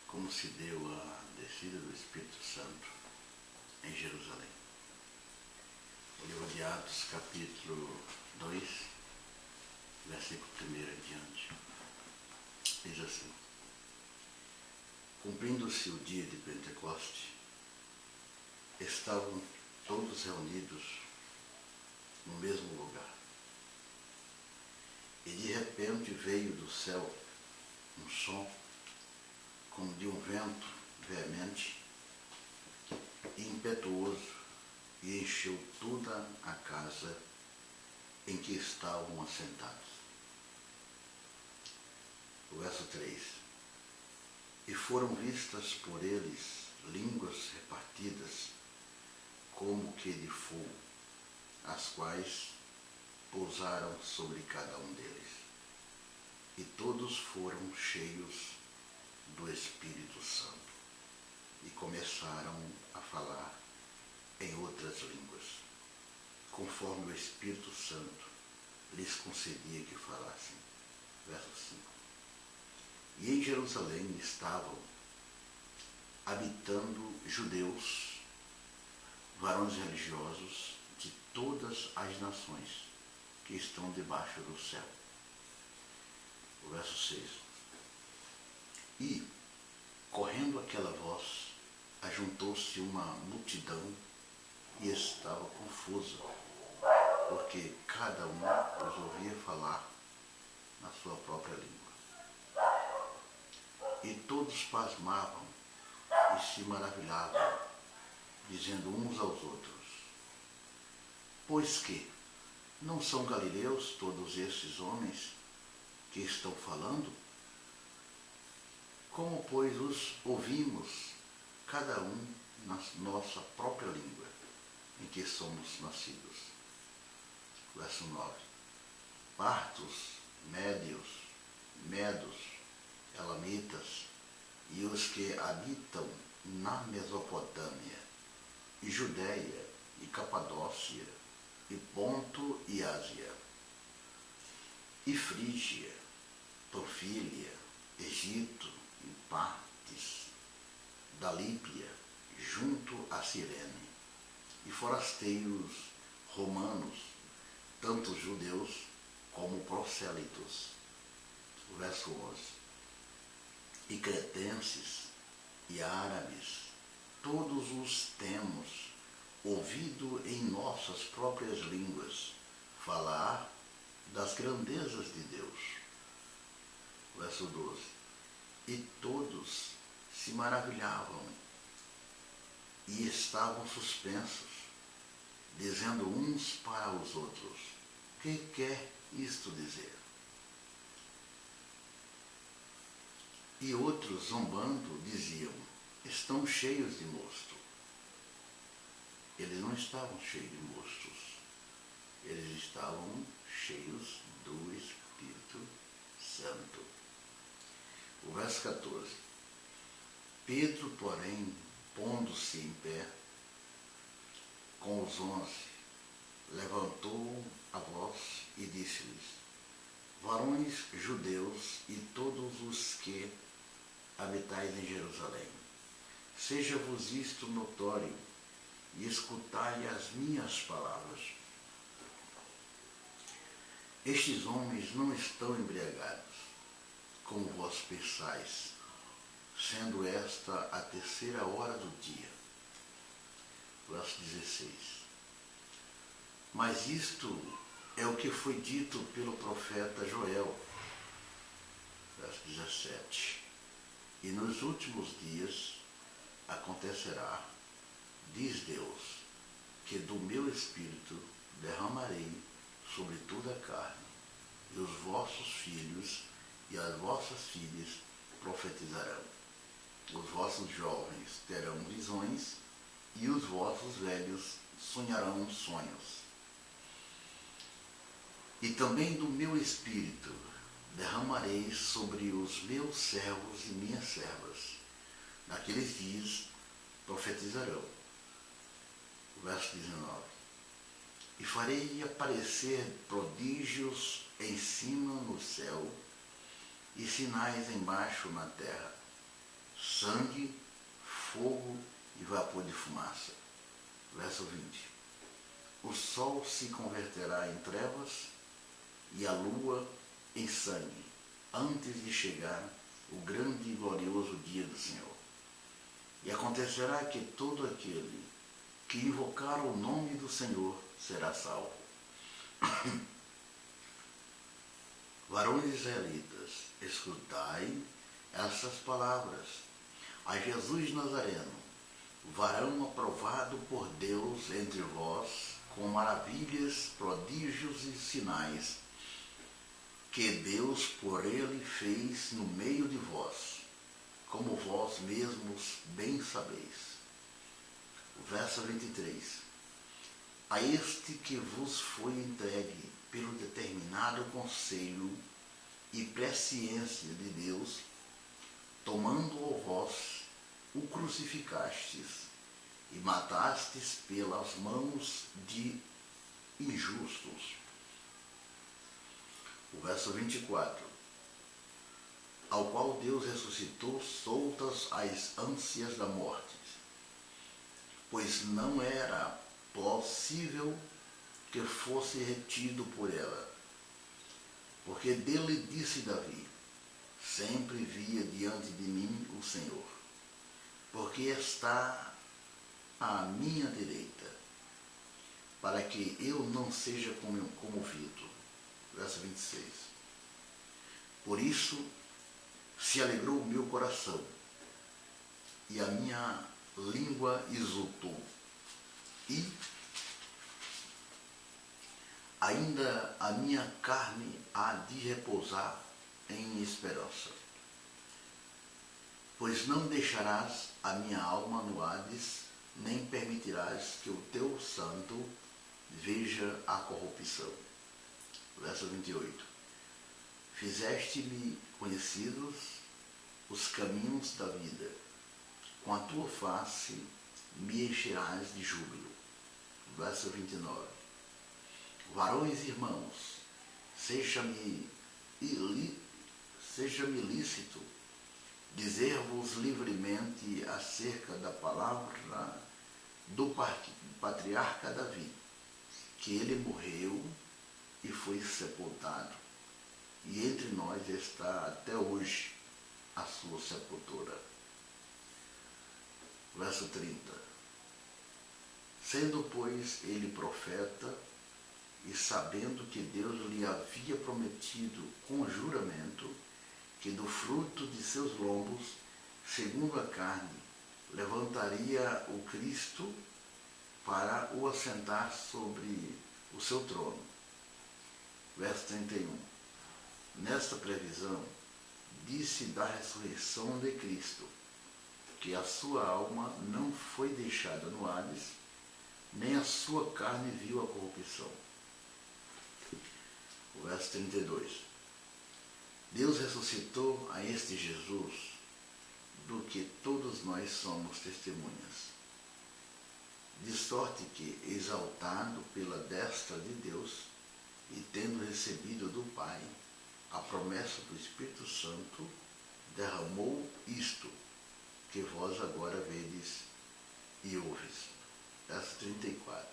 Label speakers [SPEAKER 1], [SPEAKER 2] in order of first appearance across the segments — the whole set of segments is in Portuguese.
[SPEAKER 1] como se deu a descida do Espírito Santo em Jerusalém. O livro de Atos, capítulo 2, versículo 1 em diante, diz assim: cumprindo-se o dia de Pentecoste, estavam todos reunidos no mesmo lugar. E de repente veio do céu um som como de um vento veemente e impetuoso, e encheu toda a casa em que estavam assentados. O verso 3: e foram vistas por eles línguas repartidas como que de fogo, as quais pousaram sobre cada um deles. E todos foram cheios do Espírito Santo e começaram a falar em outras línguas, conforme o Espírito Santo lhes concedia que falassem. Verso 5: e em Jerusalém estavam habitando judeus, varões religiosos de todas as nações que estão debaixo do céu. O verso 6: e, correndo aquela voz, ajuntou-se uma multidão e estava confusa, porque cada um os ouvia falar na sua própria língua. E todos pasmavam e se maravilhavam, dizendo uns aos outros: pois que não são galileus todos esses homens que estão falando? Como, pois, os ouvimos, cada um na nossa própria língua, em que somos nascidos? Verso 9: partos, médios, medos, elamitas, e os que habitam na Mesopotâmia, e Judéia, e Capadócia, e Ponto e Ásia, e Frígia, Panfília, Egito, e partes da Líbia, junto a Cirene, e forasteiros romanos, tanto judeus como prosélitos. O verso 11: e cretenses e árabes, todos os temos ouvido em nossas próprias línguas falar das grandezas de Deus. Verso 12: e todos se maravilhavam e estavam suspensos, dizendo uns para os outros: que quer isto dizer? E outros, zombando, diziam: estão cheios de mosto. Eles não estavam cheios de mostos, eles estavam cheios do Espírito Santo. O verso 14: Pedro, porém, pondo-se em pé com os 11, levantou a voz e disse-lhes: varões judeus e todos os que habitais em Jerusalém, seja-vos isto notório e escutai as minhas palavras. Estes homens não estão embriagados, como vós pensais, sendo esta a terceira hora do dia. Verso 16: mas isto é o que foi dito pelo profeta Joel. Verso 17: e nos últimos dias acontecerá, diz Deus, que do meu Espírito derramarei sobre toda a carne, e os vossos filhos e as vossas filhas profetizarão. Os vossos jovens terão visões, e os vossos velhos sonharão sonhos. E também do meu Espírito derramarei sobre os meus servos e minhas servas. Naqueles dias profetizarão. Verso 19: e farei aparecer prodígios em cima no céu e sinais embaixo na terra: sangue, fogo e vapor de fumaça. Verso 20. O sol se converterá em trevas e a lua em sangue, antes de chegar o grande e glorioso dia do Senhor. E acontecerá que todo aquele que invocar o nome do Senhor será salvo. Varões israelitas, escutai essas palavras. A Jesus Nazareno, varão aprovado por Deus entre vós, com maravilhas, prodígios e sinais, que Deus por ele fez no meio de vós, como vós mesmos bem sabeis. Verso 23. A este que vos foi entregue pelo determinado conselho e presciência de Deus, tomando-o vós, o crucificastes e matastes pelas mãos de injustos. O verso 24. Ao qual Deus ressuscitou soltas as ânsias da morte, pois não era possível que fosse retido por ela. Porque dele disse Davi: sempre via diante de mim o Senhor, porque está à minha direita, para que eu não seja comovido. Verso 26. Por isso se alegrou o meu coração, e a minha língua exultou, e ainda a minha carne há de repousar em esperança. Pois não deixarás a minha alma no Hades, nem permitirás que o teu santo veja a corrupção. Verso 28. Fizeste-me conhecidos os caminhos da vida, com a tua face me encherás de júbilo. Verso 29. Varões e irmãos, seja-me lícito dizer-vos livremente acerca da palavra do patriarca Davi, que ele morreu e foi sepultado, e entre nós está até hoje a sua sepultura. Verso 30. Sendo, pois, ele profeta, e sabendo que Deus lhe havia prometido com juramento que do fruto de seus lombos, segundo a carne, levantaria o Cristo para o assentar sobre o seu trono. Verso 31. Nesta previsão, disse da ressurreição de Cristo, que a sua alma não foi deixada no Hades, nem a sua carne viu a corrupção. O verso 32. Deus ressuscitou a este Jesus, do que todos nós somos testemunhas. De sorte que, exaltado pela destra de Deus, e tendo recebido do Pai a promessa do Espírito Santo, derramou isto que vós agora vedes e ouves. Verso 34.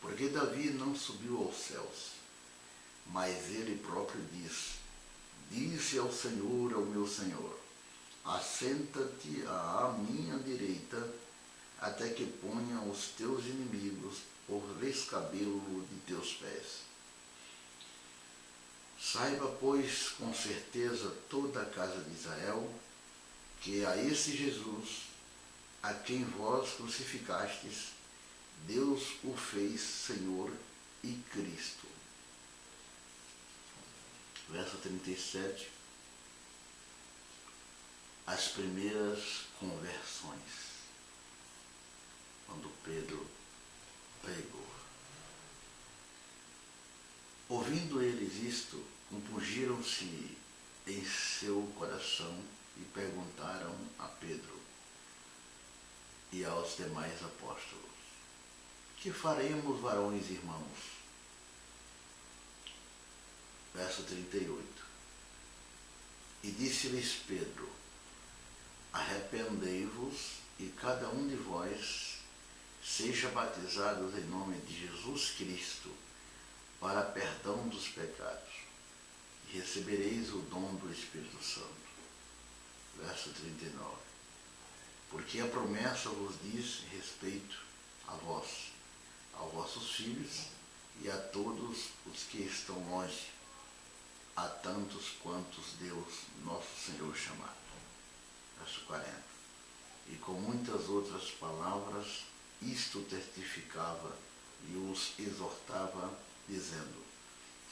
[SPEAKER 1] Porque Davi não subiu aos céus, mas ele próprio disse ao Senhor, ao meu Senhor: assenta-te à minha direita, até que ponha os teus inimigos por escabelo de teus pés. Saiba, pois, com certeza toda a casa de Israel, que a esse Jesus, a quem vós crucificastes, Deus o fez Senhor e Cristo. Verso 37. As primeiras conversões. Quando Pedro pregou. Ouvindo eles isto, compungiram-se em seu coração e perguntaram a Pedro e aos demais apóstolos: que faremos, varões e irmãos? Verso 38. E disse-lhes Pedro: arrependei-vos e cada um de vós seja batizado em nome de Jesus Cristo para perdão dos pecados, e recebereis o dom do Espírito Santo. Verso 39. Porque a promessa vos diz respeito a vós, aos vossos filhos e a todos os que estão longe, a tantos quantos Deus, nosso Senhor, chamar. Verso 40. E com muitas outras palavras, isto testificava e os exortava, dizendo: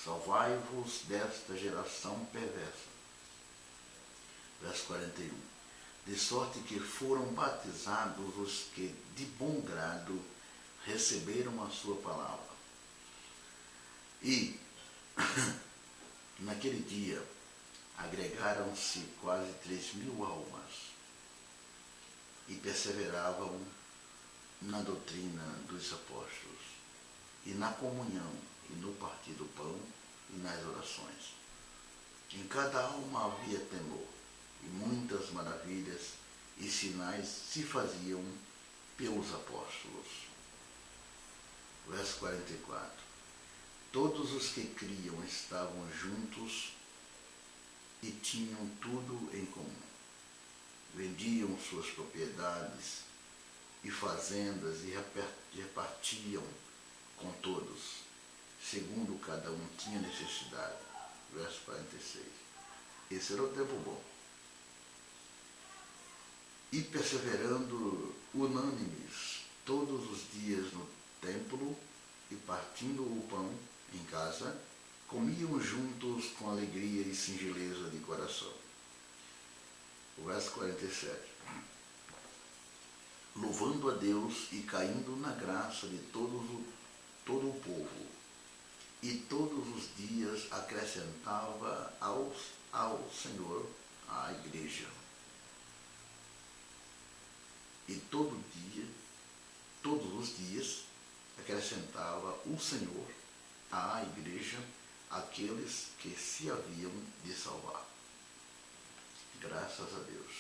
[SPEAKER 1] salvai-vos desta geração perversa. Verso 41. De sorte que foram batizados os que de bom grado receberam a sua palavra. E, naquele dia, agregaram-se quase 3.000 almas e perseveravam na doutrina dos apóstolos, e na comunhão, e no partir do pão, e nas orações. Em cada alma havia temor, e muitas maravilhas e sinais se faziam pelos apóstolos. Verso 44. Todos os que criam estavam juntos e tinham tudo em comum. Vendiam suas propriedades e fazendas e repartiam com todos, segundo cada um tinha necessidade. Verso 46. Esse era o tempo bom. E perseverando unânimes todos os dias no templo e partindo o pão em casa, comiam juntos com alegria e singeleza de coração. O verso 47. Louvando a Deus e caindo na graça de todo o povo, e todos os dias acrescentava ao Senhor a igreja. E todos os dias acrescentava o Senhor à igreja aqueles que se haviam de salvar. Graças a Deus.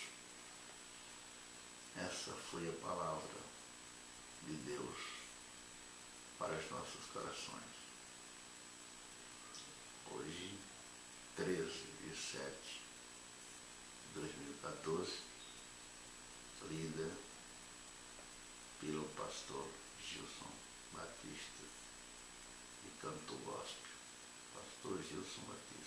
[SPEAKER 1] Essa foi a palavra de Deus para os nossos corações. Hoje, 13/7/2014, lida pelo pastor Gilson Batista e canto gospel. Pastor Gilson Batista.